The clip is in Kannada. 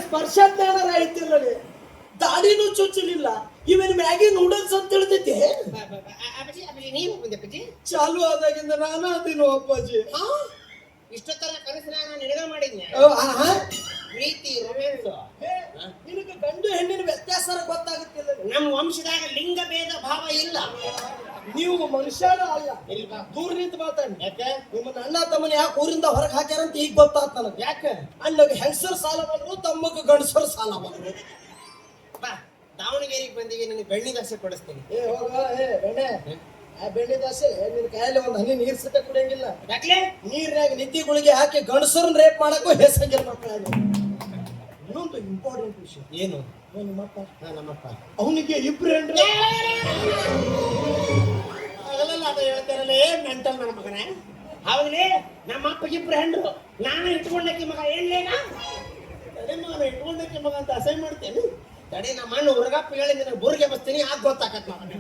ಸ್ಪರ್ಶ ಜ್ಞಾನ ಐತಿಲ್ಲ ದಾಡಿನೂ ಚುಚ್ಚಲಿಲ್ಲ ಇವನ್ ಮ್ಯಾಗಿ ನೂಡಲ್ಸ್ ಅಂತ ತಿಳಿದೈತಿ ಅಪ್ಪಾಜಿ ಅಪ್ಪಾಜಿ ನೀವು ಬಂದೆ ಅಪ್ಪಾಜಿ ಚಾಲು ಆದಾಗಿಂದ ನಾನು ಅದೀನು ಅಪ್ಪಾಜಿ. ಇಷ್ಟೊತ್ತರ ಕನಸಿನ ನಾನು ನಿನಗ ಮಾಡಿದ್ನೆ ಪ್ರೀತಿ ರೊಮ್ಯಾನ್ಸ್ ನಿನಗೆ ಗಂಡು ಹೆಣ್ಣಿನ ವ್ಯತ್ಯಾಸ ಗೊತ್ತಾಗುತ್ತಿಲ್ಲ. ನಮ್ಮ ವಂಶದಾಗ ಲಿಂಗ ಭೇದ ಭಾವ ಇಲ್ಲ. ನೀವು ಮನುಷ್ಯನ ಅಲ್ಲ, ಇಲ್ವಾ? ದೂರ ನಿಂತು ಮಾತಾಡಿ. ಯಾಕೆ ನಿಮ್ಮನ್ನ ಅಣ್ಣ ತಮ್ಮನ ಯಾಕೆ ಊರಿಂದ ಹೊರಗೆ ಹಾಕ್ಯಾರಂತ ಈಗ ಗೊತ್ತಾತ್ ನನಗೆ. ಯಾಕೆ ಅಣ್ಣಗೆ ಹೆಂಗಸರ ಸಾಲ ಬಂದ್ರು ತಮ್ಮಗ ಗಂಡಸರ ಸಾಲ ಬಂದ್ರು. ಬಾ ದಾವಣಗೆರೆಗೆ ಬಂದೀವಿ, ನನಗೆ ಬೆಣ್ಣೆ ದೋಸೆ ಕೊಡಿಸ್ತೀನಿ. ಏ ಹೋಗ ಏ ಬೆಣ್ಣೆ ಆ ಬೆಣ್ಣೆ ದೋಸೆ ನಿನ್ನ ಕೈಯಲ್ಲಿ ಒಂದು ಹನಿ ನೀರ್ ಸತ ಕುಡಿಯಂಗಿಲ್ಲ. ಯಾಕೆ ನೀರ್ನಾಗ ನಿದ್ದಿ ಗುಳಿಗೆ ಹಾಕಿ ಗಂಡಸರನ್ನ ರೇಪ್ ಮಾಡಕ್ಕೂ ಹೆಸಂಗಿಲ್ಲ ಮಕ್ಕಳು. ಇನ್ನೊಂದು ಇಂಪಾರ್ಟೆಂಟ್ ವಿಷಯ ಏನು? ನಿಮ್ಮಪ್ಪ ನಮ್ಮಪ್ಪ ಅವನಿಗೆ ಇಬ್ರು ಹೆಂಡ್ರು. ಅದೆಲ್ಲ ಅದು ಹೇಳ್ತಾರಲ್ಲ ಮೆಂಟಲ್ ನನ್ನ ಮಗನೇ. ಹೌದ್ಲಿ ನಮ್ಮ ಅಪ್ಪ ಇಬ್ರು ಹೆಂಡ್ರು, ನಾನು ಇಟ್ಕೊಂಡಕ್ಕೆ ಮಗ ಏನ್ಲೇನ ತಡೆ ನಾನು ಇಟ್ಕೊಂಡಕ್ಕೆ ಮಗ ಅಂತ ಅಸಹ್ಯ ಮಾಡ್ತೇನೆ. ತಡೆ ನಮ್ಮ ಅಣ್ಣ ಹುಡುಗಪ್ಪ ಹೇಳಿ ನಿನಗೆ ಬುರ್ಗೆ ಬಸ್ತೀನಿ ಆಗ ಗೊತ್ತಾಕತ್ ಮಗನೇ.